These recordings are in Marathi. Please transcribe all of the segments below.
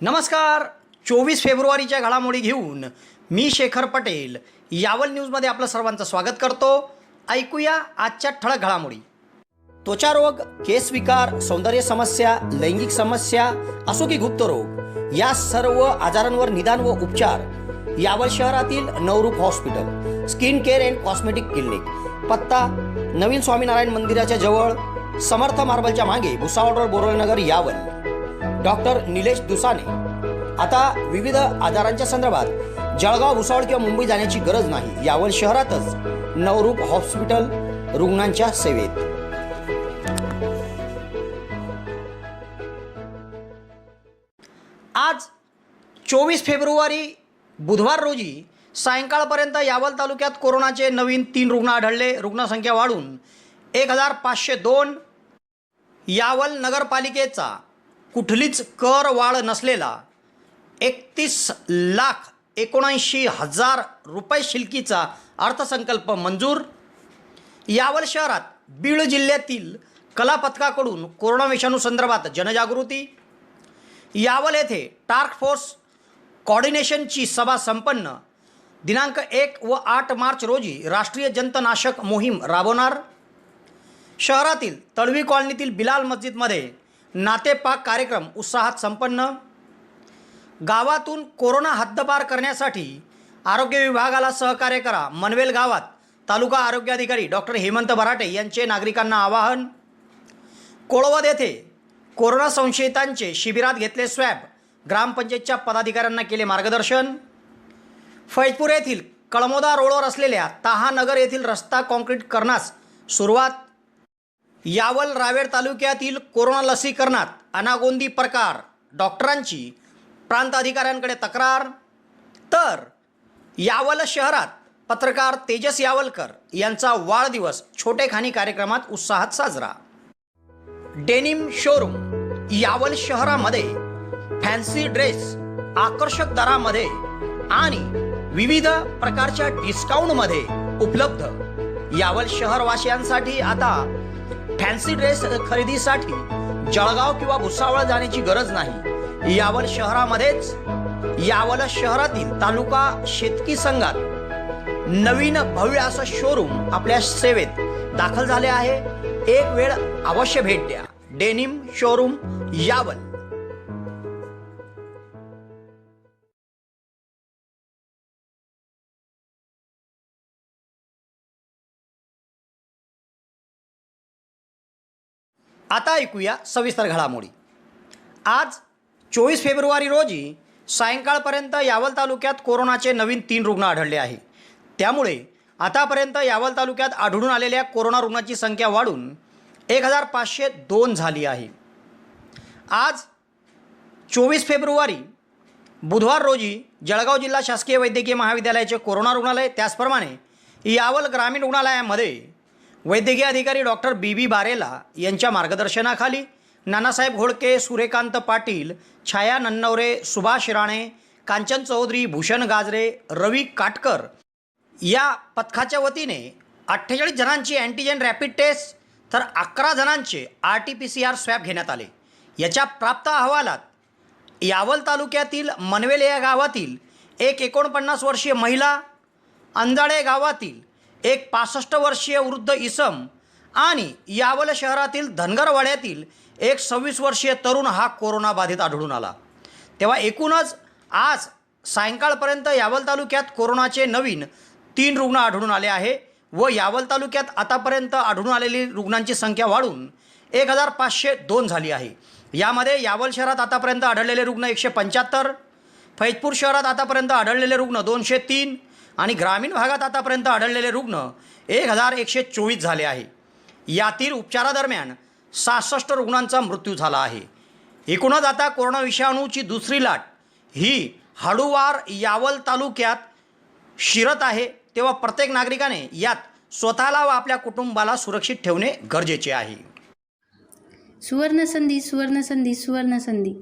नमस्कार. 24 फेब्रुवारीच्या घडामोडी घेऊन मी शेखर पटेल यावल न्यूजमध्ये आपलं सर्वांचं स्वागत करतो. ऐकूया आजच्या ठळक घडामोडी. त्वचारोग, केस विकार, सौंदर्य समस्या, लैंगिक समस्या असो की गुप्तरोग, या सर्व आजारांवर निदान व उपचार यावल शहरातील Navrup hospital, skin care and cosmetic clinic. पत्ता नवीन स्वामीनारायण मंदिराच्या जवळ, समर्थ मार्बलच्या मागे, भुसावळ रोड, बोरनगर, यावल. डॉक्टर निलेश दुसाने. आता विविध आजारांच्या संदर्भात जळगाव, भुसावळ किंवा मुंबई जाण्याची गरज नाही. यावल शहरातच नवरूप हॉस्पिटल रुग्णांच्या सेवेत. आज 24 फेब्रुवारी बुधवार रोजी सायंकाळपर्यंत यावल तालुक्यात कोरोनाचे नवीन 3 रुग्ण आढळले. रुग्णसंख्या वाढून 1502. यावल नगरपालिकेचा कुठलीच कर वाढ नसलेला 31,79,000 रुपये शिल्लकीचा अर्थसंकल्प मंजूर. यावल शहरात बीड जिल्ह्यातील कला पथकाकडून कोरोना विषाणू संदर्भात जनजागृती. यावल येथे टास्क फोर्स कोऑर्डिनेशनची सभा संपन्न. दिनांक 1 व 8 मार्च रोजी राष्ट्रीय जंतनाशक मोहीम राबवणार. शहरातील तळवी कॉलनीतील बिलाल मस्जिदमध्ये नातेपाक कार्यक्रम उत्साहात संपन्न. गावातून कोरोना हद्दपार करण्यासाठी आरोग्य विभागाला सहकार्य करा, मनवेल गावात तालुका आरोग्य अधिकारी डॉक्टर हेमंत बराटे यांचे नागरिकांना आवाहन. कोळवद येथे कोरोना संशयितांचे शिबिरात घेतले स्वॅब, ग्रामपंचायतच्या पदाधिकाऱ्यांना केले मार्गदर्शन. फैजपूर येथील कळमोदा रोडवर असलेल्या ताहानगर येथील रस्ता काँक्रीट करण्यास सुरुवात. यावल रावेर तालुक्यातील कोरोना लसीकरणात अनागोंदी प्रकार, डॉक्टरांची प्रांत अधिकाऱ्यांकडे तक्रार. तर यावल शहरात पत्रकार तेजस यावलकर यांचा वाढदिवस छोटेखानी कार्यक्रमात उत्साहात साजरा. डेनिम शोरूम यावल शहरामध्ये फॅन्सी ड्रेस आकर्षक दरामध्ये आणि विविध प्रकारच्या डिस्काउंटमध्ये उपलब्ध. यावल शहरवासियांसाठी आता फॅन्सी ड्रेस खरेदीसाठी जळगाव किंवा भुसावळ जाण्याची गरज नाही. यावल शहरामध्येच यावल शहरातील तालुका शेतकी संघात नवीन भव्य असं शोरूम आपल्या सेवेत दाखल झाले आहे. एक वेळ अवश्य भेट द्या. Denim showroom Yawal. आता ऐकूया सविस्तर घडामोडी. आज 24 फेब्रुवारी रोजी सायंकाळपर्यंत यावल तालुक्यात कोरोनाचे नवीन 3 रुग्ण आढळले आहे. त्यामुळे आतापर्यंत यावल तालुक्यात आढळून आलेल्या कोरोना रुग्णांची संख्या वाढून 1502 झाली आहे. आज 24 फेब्रुवारी बुधवार रोजी जळगाव जिल्हा शासकीय वैद्यकीय महाविद्यालयाचे कोरोना रुग्णालय, त्याचप्रमाणे यावल ग्रामीण रुग्णालयामध्ये वैद्यकीय अधिकारी डॉक्टर बी बारेला यांच्या मार्गदर्शनाखाली नानासाहेब घोळके, सूर्यकांत पाटील, छाया नन्नवरे, सुभाष राणे, कांचन चौधरी, भूषण गाजरे, रवी काटकर या पथकाच्या वतीने 48 जणांची अँटीजेन रॅपिड टेस्ट तर 11 जणांचे RT-PCR स्वॅब घेण्यात आले. याच्या प्राप्त अहवालात यावल तालुक्यातील मनवेल या गावातील एक 49 वर्षीय महिला, अंजाडे गावातील एक 65 वर्षीय वृद्ध इसम आणि यावल शहरातील धनगरवाड्यातील एक 26 वर्षीय तरुण हा कोरोना बाधित आढळून आला. तेव्हा एकूणच आज सायंकाळपर्यंत यावल तालुक्यात कोरोनाचे नवीन 3 रुग्ण आढळून आले आहे व यावल तालुक्यात आतापर्यंत आढळून आलेली रुग्णांची संख्या वाढून 1502 झाली आहे. यामध्ये यावल शहरात आतापर्यंत आढळलेले रुग्ण 175, फैजपूर शहरात आतापर्यंत आढळलेले रुग्ण 203 आणि ग्रामीण भागात आतापर्यंत आढळलेले रुग्ण 1124 झाले आहे. यातील उपचारादरम्यान 66 रुग्णांचा मृत्यू झाला आहे. एकूणच आता कोरोना विषाणूची दुसरी लाट ही हळूवार यावल तालुक्यात शिरत आहे. तेव्हा प्रत्येक नागरिकाने यात स्वतःला व आपल्या कुटुंबाला सुरक्षित ठेवणे गरजेचे आहे. सुवर्णसंधी सुवर्णसंधी सुवर्णसंधी.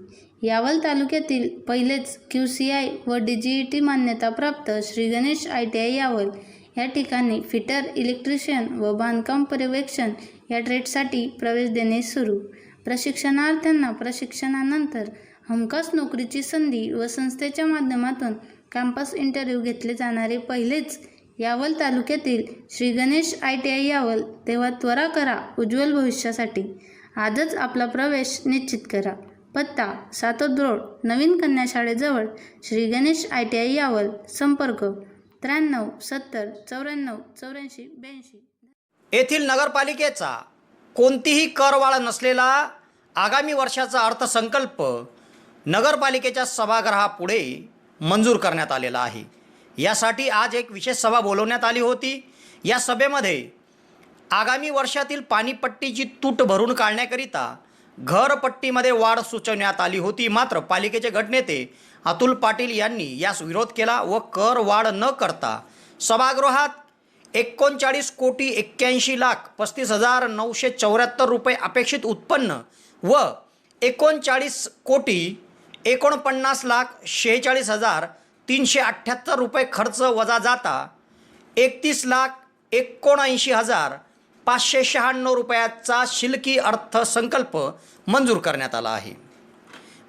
यावल तालुक्यातील पहिलेच QCI व DGET मान्यताप्राप्त श्री गणेश ITI यावल या ठिकाणी फिटर, इलेक्ट्रिशियन व बांधकाम पर्यवेक्षण या ट्रेडसाठी प्रवेश देणे सुरू. प्रशिक्षणार्थ्यांना प्रशिक्षणानंतर हमखास नोकरीची संधी व संस्थेच्या माध्यमातून कॅम्पस इंटरव्ह्यू घेतले जाणारे पहिलेच यावल तालुक्यातील श्री गणेश ITI यावल. तेव्हा त्वरा करा उज्ज्वल भविष्यासाठी. आजच आपला प्रवेश निश्चित करा. पत्ता सातोद रोड, नवीन कन्या शाळेजवळ, श्री गणेश ITI यावल. संपर्क 93 70 94 84 82. येथील नगरपालिकेचा कोणतीही करवाढ नसलेला आगामी वर्षाचा अर्थसंकल्प नगरपालिकेच्या सभागृहापुढे मंजूर करण्यात आलेला आहे. यासाठी आज एक विशेष सभा बोलवण्यात आली होती. या सभेमध्ये आगामी वर्षातील पाणीपट्टीची तूट भरून काढण्याकरिता घरपट्टीमध्ये वाढ सुचवण्यात आली होती. मात्र पालिकेचे गटनेते अतुल पाटील यांनी यास विरोध केला व कर वाढ न करता सभागृहात 39,81,35,35,974 रुपये अपेक्षित उत्पन्न व 39,49,46,378 रुपये खर्च वजा जाता 31,79,596 रुपयाचा शिल्लकी अर्थसंकल्प मंजूर करण्यात आला आहे.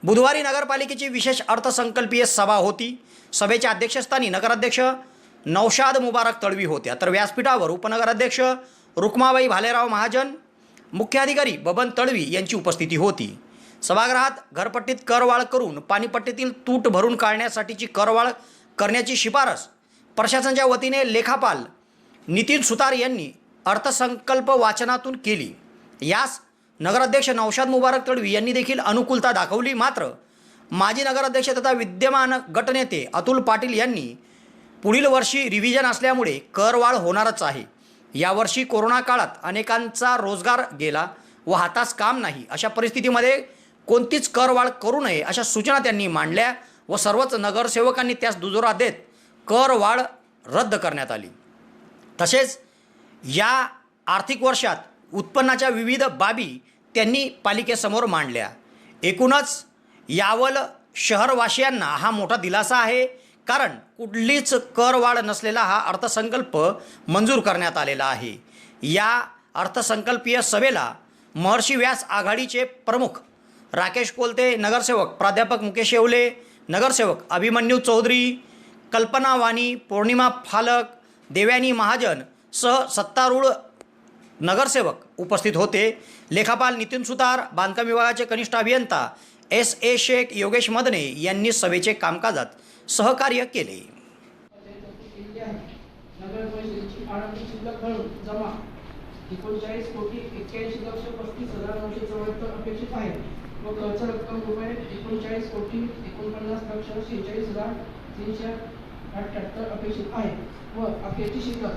बुधवारी नगरपालिकेची विशेष अर्थसंकल्पीय सभा होती. सभेच्या अध्यक्षस्थानी नगराध्यक्ष नौशाद मुबारक तळवी होत्या, तर व्यासपीठावर उपनगराध्यक्ष रुक्माबाई भालेराव महाजन, मुख्याधिकारी बबन तळवी यांची उपस्थिती होती. सभागृहात घरपट्टीत करवाढ करून पाणीपट्टीतील तूट भरून काढण्यासाठीची करवाढ करण्याची शिफारस प्रशासनाच्या वतीने लेखापाल नितीन सुतार यांनी अर्थसंकल्प वाचनातून केली. यास नगराध्यक्ष नौशाद मुबारक तळवी यांनी देखील अनुकूलता दाखवली. मात्र माजी नगराध्यक्ष तथा विद्यमान गटनेते अतुल पाटील यांनी पुढील वर्षी रिव्हिजन असल्यामुळे करवाढ होणारच आहे. यावर्षी कोरोना काळात अनेकांचा रोजगार गेला व हातास काम नाही. अशा परिस्थितीमध्ये कोणतीच करवाढ करू नये अशा सूचना त्यांनी मांडल्या व सर्वच नगरसेवकांनी त्यास दुजोरा देत करवाढ रद्द करण्यात आली. तसेच या आर्थिक वर्षात उत्पन्नाच्या विविध बाबी त्यांनी पालिकेसमोर मांडल्या. एकूणच यावल शहरवासियांना हा मोठा दिलासा आहे, कारण कुठलीच करवाढ नसलेला हा अर्थसंकल्प मंजूर करण्यात आलेला आहे. या अर्थसंकल्पीय सभेला महर्षी व्यास आघाडीचे प्रमुख राकेश कोलते, नगरसेवक प्राध्यापक मुकेश येवले, नगरसेवक अभिमन्यू चौधरी, कल्पना वाणी, पौर्णिमा फालक, देवयानी महाजन सह सत्तारूढ नगरसेवक उपस्थित होते. लेखापाल नितीन सुतार, बांधकाम विभागाचे कनिष्ठ अभियंता SA शेख, योगेश मदने यांनी सभेचे कामकाजात सहकार्य केले. नगर परिषदेची आर्थिक शिल्लक भरून जमा 39,81,35,974 अपेक्षित आहे व खर्च रक्कम रुपये 39,49,46,378 अपेक्षित आहे व अखेरची शिल्लक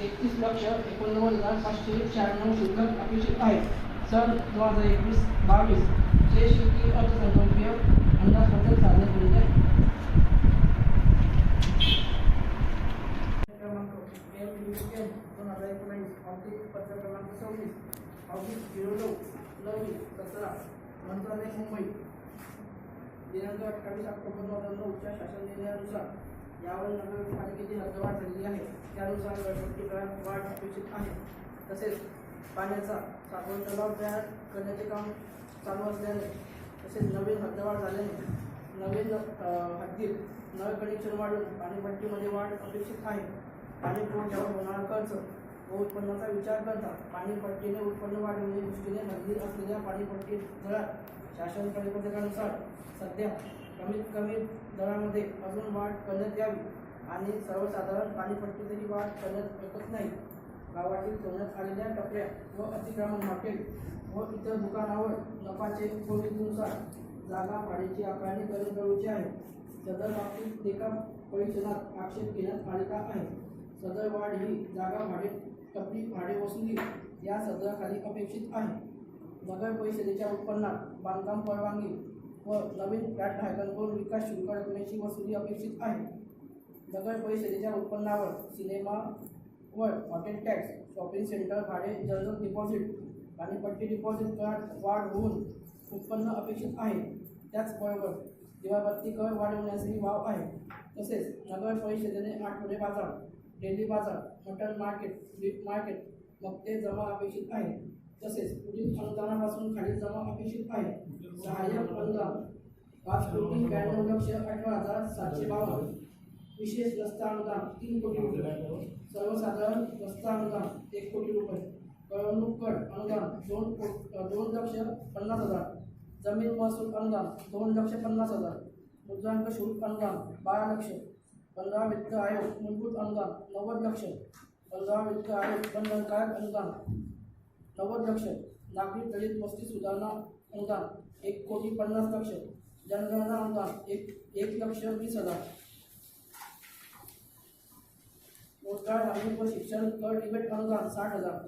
31,89,596 शिल्लक अपेक्षित आहे. सन 2021-22 चे शिल्लकी अर्थसंकल्पीय अंदाजपत्रक सादर केले आहे. मंत्रालय मुंबई दिनांक 28 ऑक्टोबर 2009 शासन निर्णयानुसार यावल नगरपालिकेची हद्दवाढ झालेली आहे. त्यानुसार घरपट्टी वाढ अपेक्षित आहे. तसेच पाण्याचा साठवण तलाव तयार करण्याचे काम चालू असल्याने तसेच नवीन हद्दवाढ झाल्याने नवीन हद्दीत नळ कनेक्शन वाढून पाणीपट्टीमध्ये वाढ अपेक्षित आहे. पाणी पुरवठ्यावर होणारा खर्च व उत्पन्नाचा विचार करता पाणीपट्टीने उत्पन्न वाढवणे दृष्टीने हद्दीत असलेल्या पाणीपट्टी दरात शासन परिपत्रकानुसार सध्या कमीत कमी दरामध्ये अजून वाढ करण्यात यावी आणि सर्वसाधारण पाणीपट्टीतही वाढ करण्यात येतच नाही. गावातील ठेवण्यात आलेल्या टपऱ्या व अतिक्रमण हॉटेल व इतर दुकानावर नफाचे उपयोगितेनुसार जागा भाड्याची आकारणी करणे गरजेचे आहे. सदर बाबतीत एका परिक्षणात आक्षेप घेण्यात आलेला आहे. सदर वाढ ही जागा भाडे, टप्पी भाडे वसुली या सदराखाली अपेक्षित आहे. नगर परिषदेच्या उत्पन्नात बांधकाम परवानगी व नवीन फ्लॅट धारकांकडून विकास शुल्क रकमेची वसुली अपेक्षित आहे. नगर परिषदेच्या उत्पन्नावर सिनेमा व हॉटेल टॅक्स, शॉपिंग सेंटर भाडे, जनरल डिपॉझिट, पाणीपट्टी डिपॉझिट करात वाढ होऊन उत्पन्न अपेक्षित आहे. त्याचबरोबर दिवाबत्ती कर वाढवण्यासही वाव आहे. तसेच नगर परिषदेने आठवडे बाजार, डेली बाजार, मटन मार्केट, बीफ मार्केट मक्ते जमा अपेक्षित आहे. तसेच पुढील अनुदानापासून खालील जमा अपेक्षित आहे. सहाय्यक अनुदान 5,92,18,752. विशेष रस्ता अनुदान 3 कोटी रुपये. सर्वसाधारण रस्ता अनुदान 1 कोटी रुपये. कळवणूक कर अनुदान 2,50,000. जमीन महसूल अनुदान 2,50,000. मुद्रांक शुल्क अनुदान 12 लक्ष. 15 वित्त आयोग मूलभूत अनुदान 90 लक्ष. 15 वित्त आयोग बंधनकारक अनुदान 90 लक्ष. नागरिक दलित वस्ती सुधारणा अनुदान 1,50,00,000. जनगणना अनुदान 1,20,000. रोजगार हमी व शिक्षण कर डिबेट अनुदान 60,000.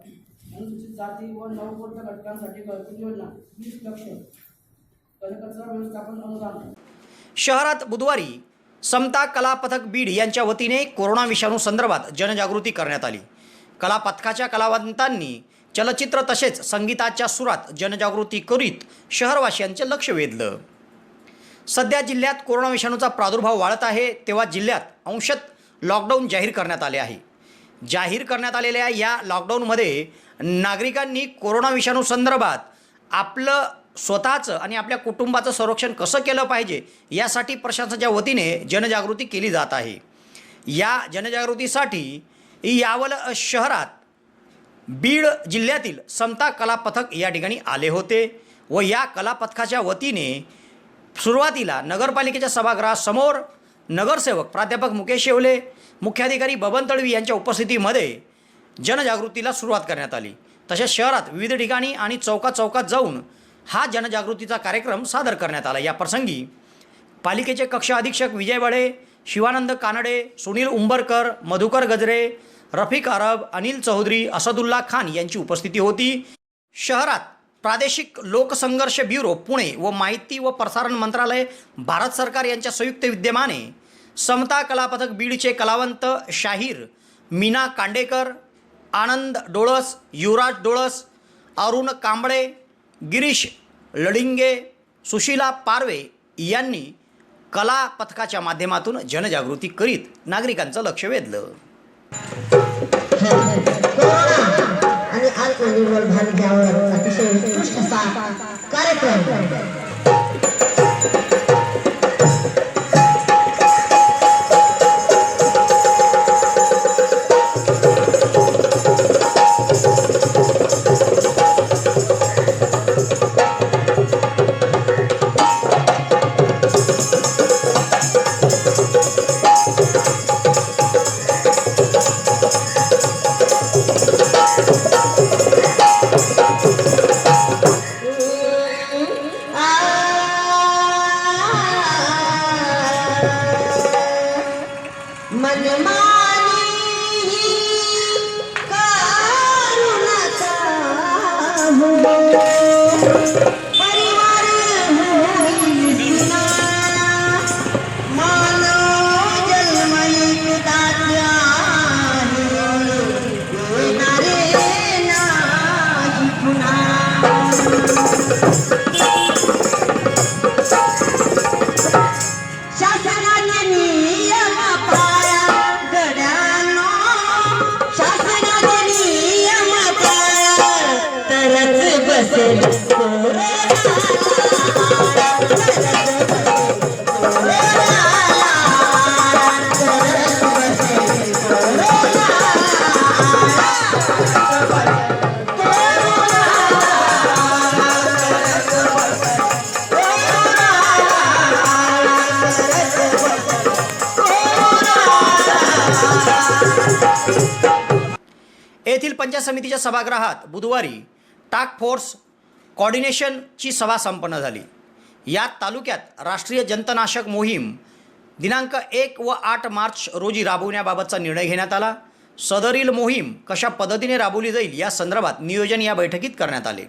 अनुसूचित जाती व नवबौद्ध घटकांसाठी घरकुल योजना 20 लक्ष. घनकचरा व्यवस्थापन अनुदान. शहरात बुधवारी समता कला पथक बीड यांच्या वतीने कोरोना विषाणू संदर्भात जनजागृती करण्यात आली. कला पथकाच्या कलावंतांनी चलचित्र तसेच संगीताच्या सुरात जनजागृती करीत शहरवासियांचे लक्ष वेधलं. सध्या जिल्ह्यात कोरोना विषाणूचा प्रादुर्भाव वाढत आहे, तेव्हा जिल्ह्यात अंशतः लॉकडाऊन जाहीर करण्यात आले आहे. जाहीर करण्यात आलेल्या या लॉकडाऊनमध्ये नागरिकांनी कोरोना विषाणू संदर्भात आपलं स्वतःचं आणि आपल्या कुटुंबाचं संरक्षण कसं केलं पाहिजे यासाठी प्रशासनाच्या वतीने जनजागृती केली जात आहे. या जनजागृतीसाठी यावल शहरात बीड जिल्ह्यातील समता कला पथक या ठिकाणी आले होते व या कला पथकाच्या वतीने सुरुवातीला नगरपालिकेच्या सभागृहासमोर नगरसेवक प्राध्यापक मुकेश येवले, मुख्याधिकारी बबन तळवी यांच्या उपस्थितीमध्ये जनजागृतीला सुरुवात करण्यात आली. तसेच शहरात विविध ठिकाणी आणि चौकात जाऊन हा जनजागृतीचा कार्यक्रम सादर करण्यात आला. या प्रसंगी पालिकेचे कक्ष अधीक्षक विजय बळे, शिवानंद कानडे, सुनील उंबरकर, मधुकर गजरे, रफिक अरब, अनिल चौधरी, असदुल्ला खान यांची उपस्थिती होती. शहरात प्रादेशिक लोकसंघर्ष ब्युरो पुणे व माहिती व प्रसारण मंत्रालय भारत सरकार यांच्या संयुक्त विद्यमाने समता कला पथक बीडचे कलावंत शाहीर, मीना कांडेकर, आनंद डोळस, युवराज डोळस, अरुण कांबळे, गिरीश लडिंगे, सुशीला पारवे यांनी कला पथकाच्या माध्यमातून जनजागृती करीत नागरिकांचं लक्ष वेधलं. आणि आत्मनिर्भर भारत यावर अतिशय उत्कृष्ट असा कार्यक्रम. येथील पंचायत समितीच्या सभागृहात बुधवारी टास्क फोर्स कोऑर्डिनेशनची सभा संपन्न झाली. यात तालुक्यात राष्ट्रीय जंतनाशक मोहीम दिनांक 1 व 8 मार्च रोजी राबवण्याबाबतचा निर्णय घेण्यात आला. सदरील मोहीम कशा पद्धतीने राबवली जाईल या संदर्भात नियोजन या बैठकीत करण्यात आले.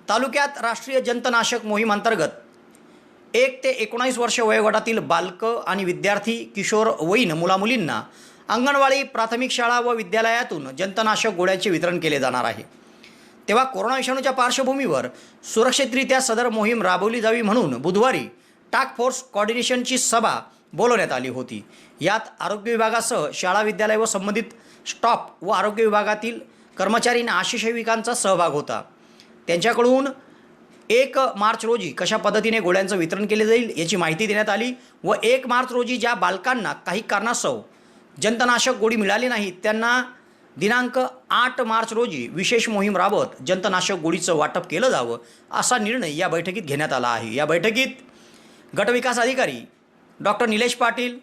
तालुक्यात राष्ट्रीय जंतनाशक मोहीम अंतर्गत 1 ते 19 वर्ष वयोगटातील बालकं आणि विद्यार्थी किशोर वयीन मुलामुलींना अंगणवाडी, प्राथमिक शाळा व विद्यालयातून जंतनाशक गोळ्यांचे वितरण केले जाणार आहे. तेव्हा कोरोना विषाणूच्या पार्श्वभूमीवर सुरक्षितरित्या सदर मोहीम राबवली जावी म्हणून बुधवारी टास्क फोर्स कोऑर्डिनेशनची सभा बोलवण्यात आली होती. यात आरोग्य विभागासह शाळा, विद्यालय व संबंधित स्टाफ व आरोग्य विभागातील कर्मचारी आणि आशा सेविकांचा सहभाग होता. त्यांच्याकडून 1 मार्च रोजी कशा पद्धतीने गोळ्यांचं वितरण केले जाईल याची माहिती देण्यात आली व 1 मार्च रोजी ज्या बालकांना काही कारणास्तव जंतनाशक गोळी मिळाली नाही त्यांना दिनांक 8 मार्च रोजी विशेष मोहीम राबवत जंतनाशक गोळीचं वाटप केलं जावं असा निर्णय या बैठकीत घेण्यात आला आहे। या बैठकीत गटविकास अधिकारी डॉक्टर निलेश पाटील,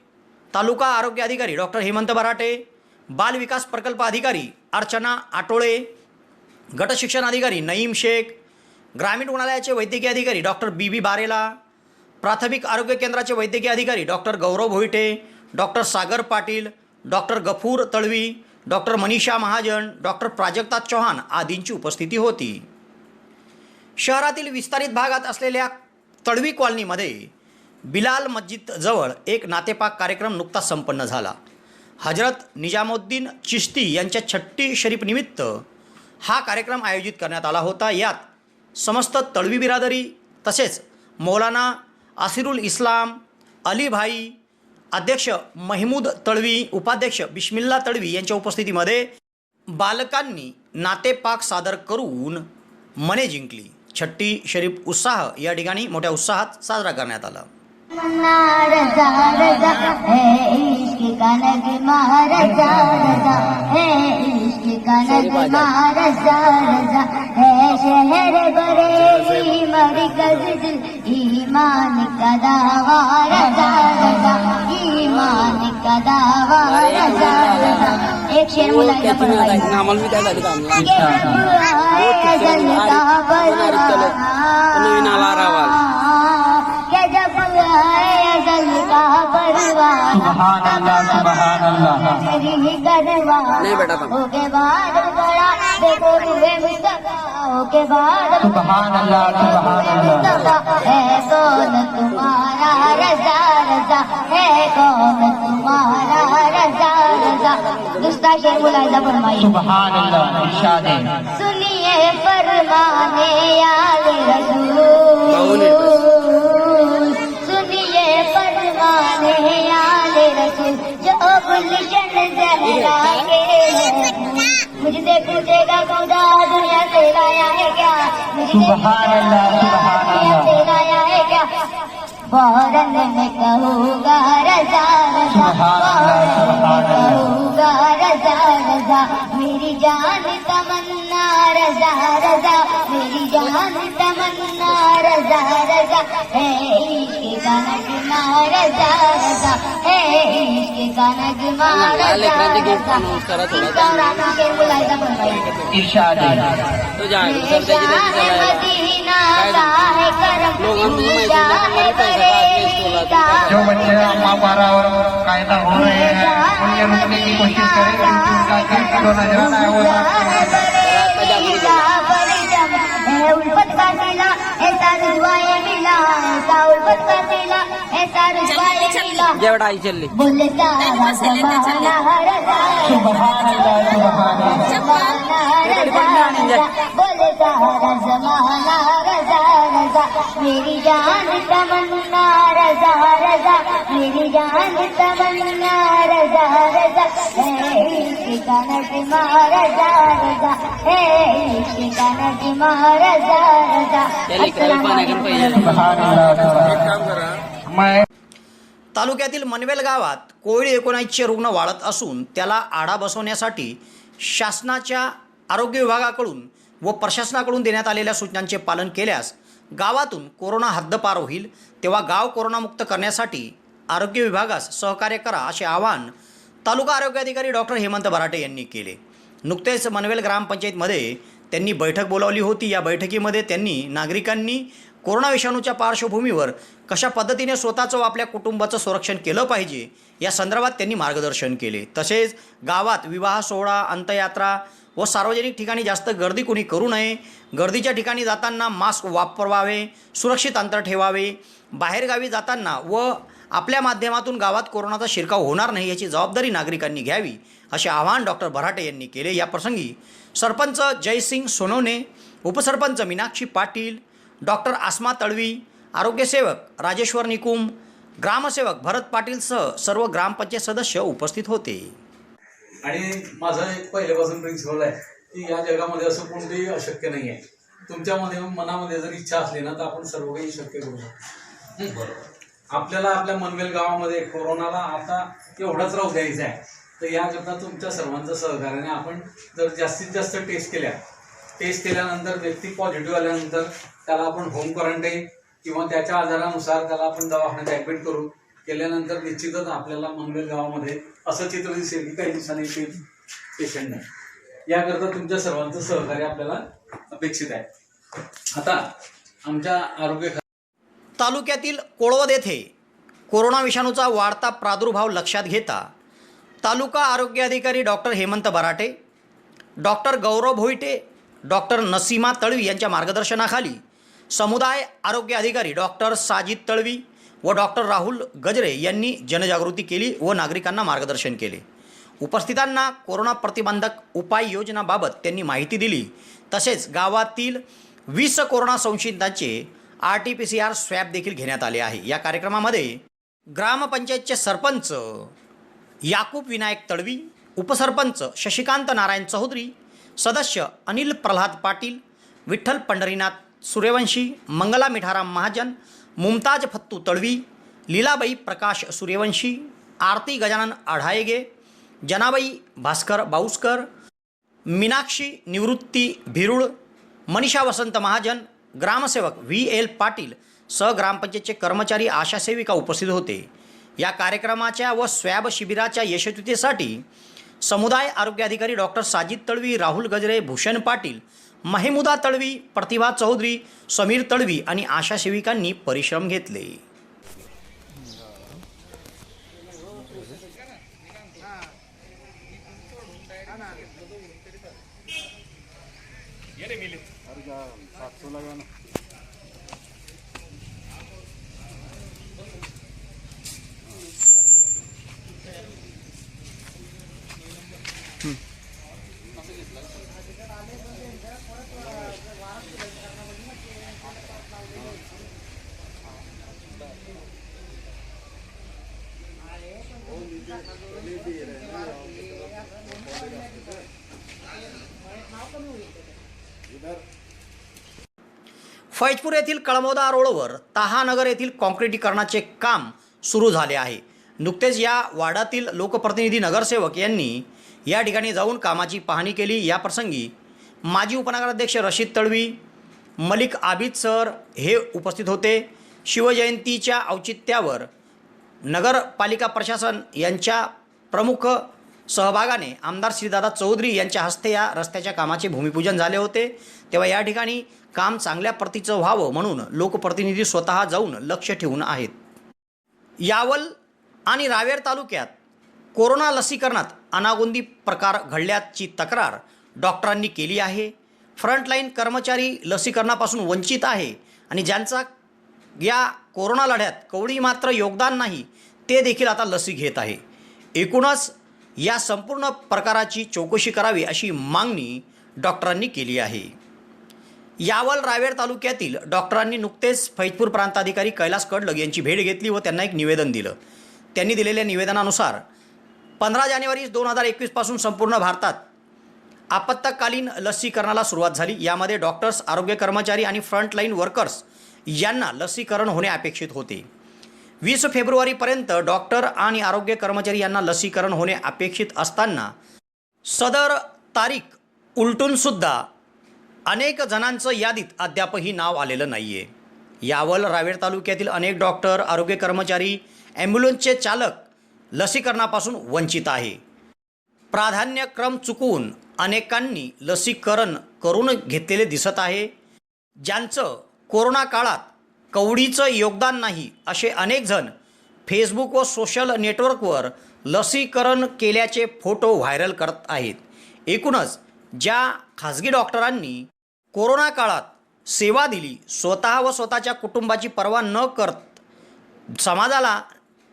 तालुका आरोग्य अधिकारी डॉक्टर हेमंत बराटे, बाल विकास प्रकल्प अधिकारी अर्चना आटोळे, गट शिक्षण अधिकारी नईम शेख, ग्रामीण रुग्णालयाचे वैद्यकीय अधिकारी डॉक्टर बी बारेला, प्राथमिक आरोग्य केंद्राचे वैद्यकीय अधिकारी doctor Gaurav Bhoite, doctor Sagar Patil, doctor Gafoor Talvi, doctor Manisha Mahajan, doctor Prajakta Chauhan आदींची उपस्थिती होती। शहरातील विस्तारित भागात असलेल्या तळवी कॉलनीमध्ये बिलाल मस्जिदजवळ एक नातेपाक कार्यक्रम नुकताच संपन्न झाला। हजरत निजामुद्दीन चिश्ती यांच्या छट्टी शरीफ निमित्त हा कार्यक्रम आयोजित करण्यात आला होता। यात समस्त तळवी बिरादरी तसेच मौलाना आसिरुल इस्लाम, अली भाई, अध्यक्ष महमूद तळवी, उपाध्यक्ष बिस्मिल्ला तळवी यांच्या उपस्थितीमध्ये बालकांनी नातेपाक सादर करून मने जिंकली। छट्टी शरीफ उत्साह या ठिकाणी मोठ्या उत्साहात साजरा करण्यात आला। ईमान का दावा रजा रजा, ईमान का दावा रजा रजा। एक शेर मुलायला पडवायचा जब आए अजल का परवाना ओके बाद बड़ा देखो हुए मुस्तफा, ओके बाद है कौन तुम्हारा रजा रजा, है कौन तुम्हारा रजा रजा। दूसरा शेर मुलायजा फरमाइए। सुनिए फरमाने आले रसूल, सुनिए फरमाने आले रसूल, जो गुलशन जहरा के मुझसे पूछेगा खुदा दुनिया से लाया है क्या, मुझसे से लाया है क्या। फौरन में कहूँगा रजा रजा, कहूँगा रजा रजा, मेरी जान तमन्ना रजा रजा, मेरी जान तमन्ना रजा रजा, है इश्क़ का नगमा रजा रजा, है इश्क़ का नगमा रजा रजा। के मुलायजा बनवाइए। मदीना का है करम, जो बच्चे अम्मा पारा और कायदा हो रहे हैं उन्हें रुकने की कोशिश करें, क्योंकि उनका दिल जो नजराना है वो उल्फत का सिला ऐसा रुजवाए मिला, ऐसा उल्फत का सिला ऐसा रुजवाए मिला। बोले सारा ज़माना रज़ा, बोले सारा ज़माना रज़ा रज़ा, मेरी जान तमन्ना रज़ा रज़ा, मेरी जान तमन्ना रज़ा रज़ा, है इश्क़ का नगमा रज़ा रज़ा, है इश्क़ का नगमा रज़ा रज़ा। तालुक्यातील मनवेल गावात कोविड-19चे रुग्ण वाढत असून त्याला आळा बसवण्यासाठी शासनाच्या आरोग्य विभागाकडून व प्रशासनाकडून देण्यात आलेल्या सूचनांचे पालन केल्यास गावातून कोरोना हद्दपार होईल। तेव्हा गाव कोरोनामुक्त करण्यासाठी आरोग्य विभागास सहकार्य करा असे आवाहन तालुका आरोग्य अधिकारी डॉक्टर हेमंत बराटे यांनी केले। नुकतेच मनवेल ग्रामपंचायतमध्ये त्यांनी बैठक बोलावली होती। या बैठकीमध्ये त्यांनी नागरिकांनी कोरोना विषाणूच्या पार्श्वभूमीवर कशा पद्धतीने स्वतःचं व आपल्या कुटुंबाचं संरक्षण केलं पाहिजे या संदर्भात त्यांनी मार्गदर्शन केले। तसेच गावात विवाह सोहळा, अंत्ययात्रा व सार्वजनिक ठिकाणी जास्त गर्दी कोणी करू नये, गर्दीच्या ठिकाणी जाताना मास्क वापरावे, सुरक्षित अंतर ठेवावे, बाहेरगावी जाताना व आपल्या माध्यमातून गावात कोरोनाचा शिरकाव होणार नाही याची जबाबदारी नागरिकांनी घ्यावी असे आवाहन डॉक्टर बराटे यांनी केले। या प्रसंगी सरपंच जयसिंग सोनवणे, उपसरपंच मीनाक्षी पाटील, डॉक्टर आसमा तळवी, आरोग्यसेवक राजेश्वर निकुम, ग्रामसेवक भरत पाटीलसह सर्व ग्रामपंचायत सदस्य उपस्थित होते। आणि माझं एक पहिल्यापासून प्रिन्सिपल आहे की या जगामध्ये असं कोणतेही अशक्य नाही आहे। तुमच्यामध्ये मनामध्ये जर इच्छा असली ना तर आपण सर्व काही शक्य करू शकतो. आपल्याला आपल्या मनवेल गावामध्ये कोरोनाला आता एवढाच राहू द्यायचा आहे. तर याकरता तुमच्या सर्वांचं सहकार्याने आपण जर जास्तीत जास्त टेस्ट केल्यानंतर व्यक्ती पॉझिटिव्ह आल्यानंतर त्याला आपण होम क्वारंटाईन किंवा त्याच्या आजारानुसार त्याला आपण दवाखान्यात ॲडमिट करू केल्यानंतर निश्चितच आपल्याला मनवेल गावामध्ये असं चित्र दिसेल की काही दिवसांनी पेशंट नाही. याकरता तुमच्या सर्वांचं सहकार्य आपल्याला अपेक्षित आहे. आता आमच्या आरोग्य तालुक्यातील कोळवद येथे कोरोना विषाणूचा वाढता प्रादुर्भाव लक्षात घेता तालुका आरोग्य अधिकारी doctor Hemant Barate, doctor Gaurav Bhoite, doctor Naseema Talvi यांच्या मार्गदर्शनाखाली समुदाय आरोग्य अधिकारी डॉक्टर साजिद तळवी व डॉक्टर राहुल गजरे यांनी जनजागृती केली व नागरिकांना मार्गदर्शन केले. उपस्थितांना कोरोना प्रतिबंधक उपाययोजनाबाबत त्यांनी माहिती दिली. तसेच गावातील 20 कोरोना संशयितांचे RT-PCR स्वॅब देखील घेण्यात आले आहे. या कार्यक्रमामध्ये ग्रामपंचायतचे सरपंच याकूब विनायक तळवी, उपसरपंच शशिकांत नारायण चौधरी, सदस्य अनिल प्रल्हाद पाटील, विठ्ठल पंढरीनाथ सूर्यवंशी, मंगला मिठाराम महाजन, मुमताज फत्तू तळवी, लीलाबाई प्रकाश सूर्यवंशी, आरती गजानन आढायगे, जनाबाई भास्कर बाऊसकर, मीनाक्षी निवृत्ती भिरुळ, मनीषा वसंत महाजन, ग्रामसेवक VL पाटील सह ग्रामपंचायतचे कर्मचारी, आशा सेविका उपस्थित होते. या कार्यक्रमाच्या व स्वॅब शिबिराच्या यशस्वीतेसाठी समुदाय आरोग्य अधिकारी डॉक्टर साजिद तळवी, राहुल गजरे, भूषण पाटील, महमुदा तळवी, प्रतिभा चौधरी, समीर तळवी आणि आशा सेविकांनी परिश्रम घेतले. फैजपूर येथील कळमोदा रोडवर तहानगर येथील काँक्रिटीकरणाचे काम सुरू झाले आहे. नुकतेच या वार्डातील लोकप्रतिनिधी नगरसेवक यांनी या ठिकाणी जाऊन कामाची पाहणी केली. या प्रसंगी माजी उपनगराध्यक्ष रशीद तळवी, मलिक आबिद सर हे उपस्थित होते. शिवजयंतीच्या औचित्यावर नगरपालिका प्रशासन यांच्या प्रमुख सहभागाने आमदार श्रीदादा चौधरी यांच्या हस्ते या रस्त्याच्या कामाचे भूमिपूजन झाले होते. तेव्हा या ठिकाणी काम चांगल्या प्रतीचं व्हावं म्हणून लोकप्रतिनिधी स्वतः जाऊन लक्ष ठेवून आहेत. यावल आणि रावेर तालुक्यात कोरोना लसीकरणात अनागोंदी प्रकार घडल्याची तक्रार डॉक्टरांनी केली आहे. फ्रंटलाईन कर्मचारी लसीकरणापासून वंचित आहे आणि ज्यांचा या कोरोना लढ्यात कवडी मात्र योगदान नाही ते देखील आता लसी घेत आहे. एकूणच या संपूर्ण प्रकाराची चौकशी करावी अशी मागणी डॉक्टरांनी केली आहे. यावल रावेर तालुक्यातील डॉक्टरांनी नुकतेच फैजपूर प्रांताधिकारी कैलास कडलग यांची भेट घेतली व त्यांना एक निवेदन दिलं. त्यांनी दिलेल्या निवेदनानुसार 15 जानेवारी 2021 पासून संपूर्ण भारतात आपत्कालीन लसीकरणाला सुरुवात झाली. यामध्ये डॉक्टर्स, आरोग्य कर्मचारी आणि फ्रंटलाईन वर्कर्स यांना लसीकरण होणे अपेक्षित होते. 20 फेब्रुवारीपर्यंत डॉक्टर आणि आरोग्य कर्मचारी यांना लसीकरण होणे अपेक्षित असताना सदर तारीख उलटूनसुद्धा अनेक जणांचं यादीत अद्यापही नाव आलेलं नाही आहे. यावल रावेर तालुक्यातील अनेक डॉक्टर, आरोग्य कर्मचारी, ॲम्ब्युलन्सचे चालक लसीकरणापासून वंचित आहे. प्राधान्यक्रम चुकवून अनेकांनी लसीकरण करून घेतलेले दिसत आहे. ज्यांचं कोरोना काळात कवडीचं योगदान नाही असे अनेक जण फेसबुक व सोशल नेटवर्कवर लसीकरण केल्याचे फोटो व्हायरल करत आहेत. एकूणच ज्या खाजगी डॉक्टरांनी कोरोना काळात सेवा दिली, स्वतः व स्वतःच्या कुटुंबाची पर्वा न करत समाजाला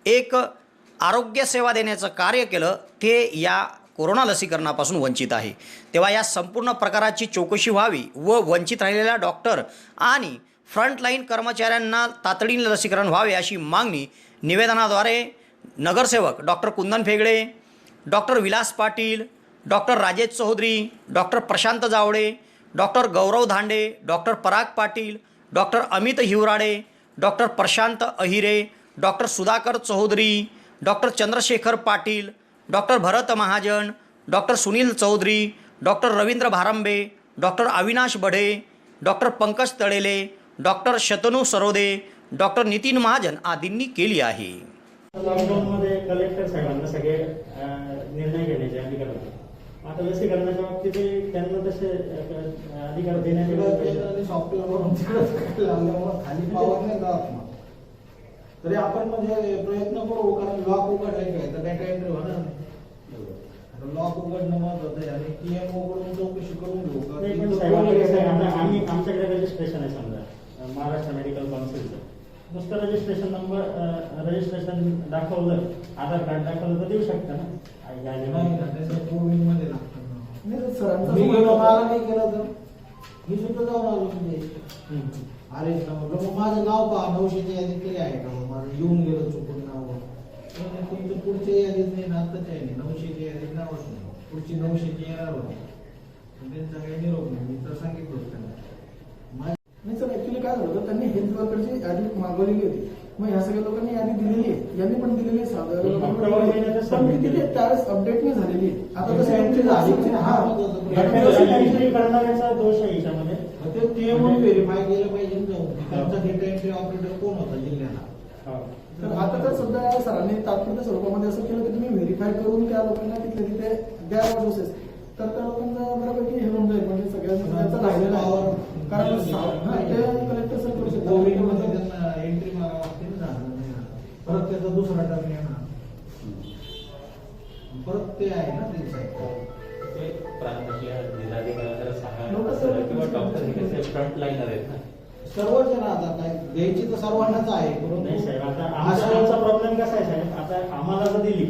एक आरोग्य सेवा देण्याचं कार्य केलं, ते या कोरोना लसीकरणापासून वंचित आहे. तेव्हा या संपूर्ण प्रकाराची चौकशी व्हावी व वंचित राहिलेल्या डॉक्टर आणि फ्रंटलाईन कर्मचाऱ्यांना तातडीने लसीकरण व्हावे अशी मागणी निवेदनाद्वारे नगरसेवक doctor Kundan Phegade, doctor Vilas Patil, doctor Rajesh Chaudhari, doctor Prashant Jawale, doctor Gaurav Dhande, doctor Parag Patil, doctor Amit Hiwrade, doctor Prashant Ahire, doctor Sudhakar Chaudhari, doctor Chandrashekhar Patil, doctor Bharat Mahajan, doctor Sunil Chaudhari, doctor Ravindra Bharambe, doctor Avinash Badhe, doctor Pankaj Talele, doctor Shatanu Sarode, doctor Nitin Mahajan आदींनी केली आहे. लॉकडाऊनमध्ये कलेक्टर साहेबांना सगळे निर्णय घेण्याचे अधिकार होते. आता लसीकरणाच्या बाबतीत त्यांना तसे अधिकार देण्याचे सॉफ्टवेअर खाली पावर नाही जात मग. तरी आपण म्हणजे प्रयत्न करू, कारण लॉक उघडायचं तर डेटा एंट्री होणार नाही. लॉक उघडणं महत्वाचं आहे आणि TMO कडून चौकशी करून घेऊ. आम्ही आमच्याकडे रजिस्ट्रेशन आहे समजा महाराष्ट्र मेडिकल काउन्सिलचं. नुसतं रजिस्ट्रेशन दाखवलं, आधार कार्ड दाखवलं तर देऊ शकता ना. कोविड मध्ये लागतं. मी गेलो, मला नाही केलं तर मी सुद्धा जाऊन आलो म्हणजे अरे मग माझं नाव पहा, 900ची यादी केली आहे का? मग माझं येऊन गेलं चुकून नाव. तुमचं पुढच्या यादीत नाही ना, आत्ताच आहे 900ची यादीत नावच नाही. पुढची 900ची येणार होती, त्यांचा काही निरोप नाही. मी तर सांगितलं होतं त्यांना. नाही सर, ऍक्च्युली काय झालं होतं, त्यांनी हेल्थ वर्करची यादी मागवलेली होती. मग ह्या सगळ्या लोकांनी यादी दिलेली आहे, यांनी पण दिलेली आहे पण तिथे त्यावेळेस अपडेट नाही झालेली. आता तसं एंट्री झाली करणाऱ्याचा दोष आहे याच्यामध्ये. ते म्हणून व्हेरीफाय केलं पाहिजे. त्यांचा डेटा एंट्री ऑपरेटर कोण होता जिल्ह्याला? तर आता तर सध्या सरांनी तात्पुरत्या स्वरूपामध्ये असं केलं की तुम्ही व्हेरीफाय करून त्या लोकांना तिथे तिथे द्यावा डोसेस, तर त्या लोकांचा बऱ्यापैकी हे होऊन जाईल. म्हणजे सगळ्यांचा राहिलेला आहे. कारण ते कलेक्टर सर करू शकतो. कोविडमध्ये त्यांना एंट्री मारावं लागते ना, झालं नाही झालं. परत त्याचा दुसरा टर्म येणार, परत ते आहे ना ते प्रांतातल्या जिल्हाधिकाऱ्यांना सांगा किंवा डॉक्टर फ्रंट लाईनर आहेत ना. सर्वच जण आता काय द्यायची तर सर्वांनाच आहे. नाही साहेब, आता आमचा प्रॉब्लेम कसा आहे साहेब, आता आम्हाला जर दिली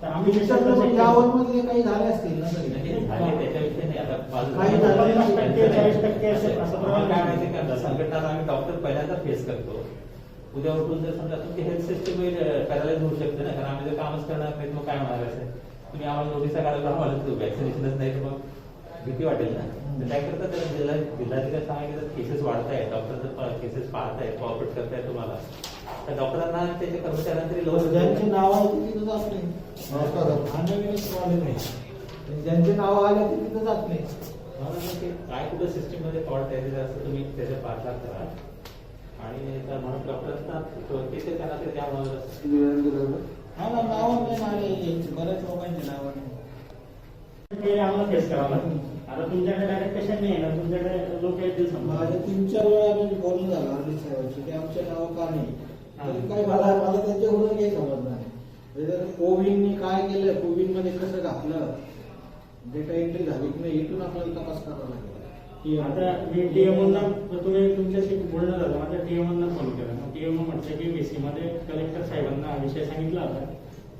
तर आम्ही मध्ये काही झाले असतील ना तरी त्याच्याविषयी नाही. आता काही झालं 40% असं प्रमाण काय माहिती का, संकटात आम्ही डॉक्टर पहिल्यांदा फेस करतो. उद्या उठून जर समजा तुमची हेल्थ सिस्टम पॅरालाइज होऊ शकते ना, कारण आम्ही जर कामच करणार नाही मग काय म्हणाल असेल. तुम्ही आम्हाला नोटिसा काढायला आम्हाला वॅक्सिनेशनच नाही तर मग भीती वाटेल ना. तर काय करतात, त्याला जिल्हाधिकारी सांगितलं केसेस वाढत आहेत, डॉक्टर केसेस पाहत आहेत, कॉपरेट करतायत तुम्हाला. तर डॉक्टरांना त्याच्या कर्मचाऱ्यांना तरी लोक ज्यांची नाव आहे ती तिथं जात नाही. ज्यांची नाव आले ती तिथं जात नाही. काय कुठं सिस्टीम मध्ये फॉल्ट आहे ते असं तुम्ही त्याच्या पाठलाग करा. आणि म्हणून डॉक्टरांना केसेस त्यांना ते द्या म्हणून हा ना, नाव नाही आले बऱ्याच लोकांची नाव नाही. ते आम्हाला फेस करावं लागेल. आता तुमच्याकडे डायरेक्ट पेशंट नाही येणार, तुमच्याकडे लोक येतील समजा. माझ्या 3-4 वेळा बोलणं झालं हर्षित साहेबांशी की आमच्या नाव का नाही. काही मला त्यांच्याकडून काही समजणार नाही. कोविडनी काय केलं, कोविड मध्ये कसं घातलं, डेटा एंट्री झाली की नाही, इथून आपल्याला तपास करावा लागेल. आता मी TMOना तुम्ही तुमच्याशी बोलणं झालं, माझ्या TMOना फोन केला. TMO म्हटलं की VC मध्ये कलेक्टर साहेबांना हा विषय सांगितला होता.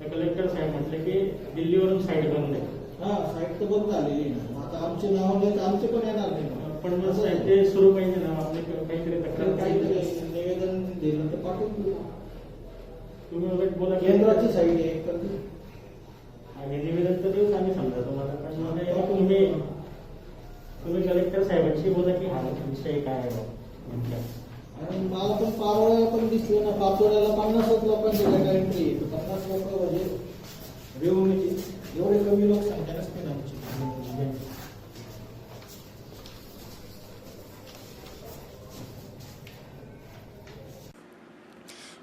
तर कलेक्टर साहेब म्हटलं की दिल्लीवरून साईड बंद आहे. हा, साईट तर बंद झालेली ना. आता आमचे नाव नाही, आमचे पण येणार नाही. पण मग साहेब ते सुरू पाहिजे ना, आपले काहीतरी तक्रार काहीतरी निवेदन दिलं तर पाठवून देऊ. तुम्ही उलट बोला केंद्राची साईड आहे तर आणि निवेदन तर देऊच आम्ही समजा तुम्हाला. पण मग तुम्ही कलेक्टर साहेबांशी बोला की हा विषय काय आहे म्हटलं. आणि मला पण पारोळ्या पण दिसले ना, पाचोळ्याला 50 लोकांची डेटा एंट्री आहे. 50 लोक म्हणजे रेव्हन्यूची एवढे कमी लोकसंख्या नसते ना आमची.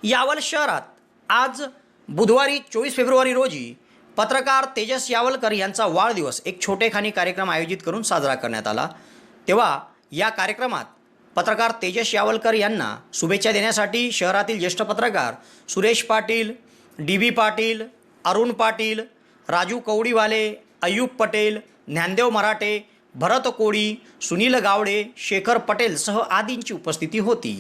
यावल शहरात आज बुधवारी 24 फेब्रुवारी रोजी पत्रकार तेजस यावलकर यांचा वाढदिवस एक छोटेखानी कार्यक्रम आयोजित करून साजरा करण्यात आला. तेव्हा या कार्यक्रमात पत्रकार तेजस यावलकर यांना शुभेच्छा देण्यासाठी शहरातील ज्येष्ठ पत्रकार सुरेश पाटील, DB पाटील, अरुण पाटील, राजू कवडीवाले, अय्यूब पटेल, ज्ञानदेव मराठे, भरत कोळी, सुनील गावडे, शेखर पटेल सह आदींची उपस्थिती होती.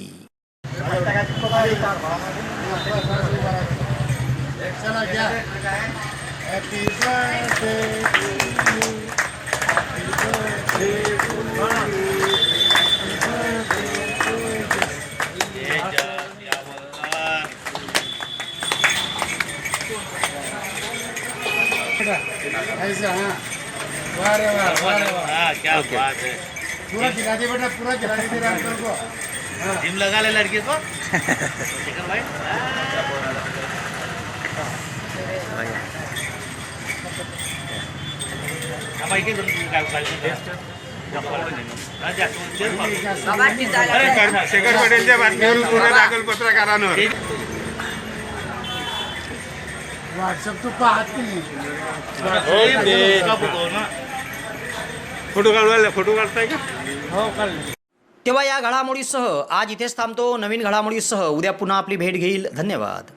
ऐसा हाँ, वाह रे वाह, वाह रे वाह, क्या बात है. पूरा खिला दे बेटा, पूरा खिला दे तेरे अंकल को। जिम लगा ले लड़के को। शेखर भाई भाई के शेखर पटेलच्या बातमीवरून पुणे दाखल पत्रकारांवर व्हॉट्सअप तो पाहत नाही. फोटो काढताय का? हो काढले. तेव्हा या घडामोडीसह आज इथेच थांबतो. नवीन घडामोडीसह उद्या पुन्हा आपली भेट घेईल. धन्यवाद.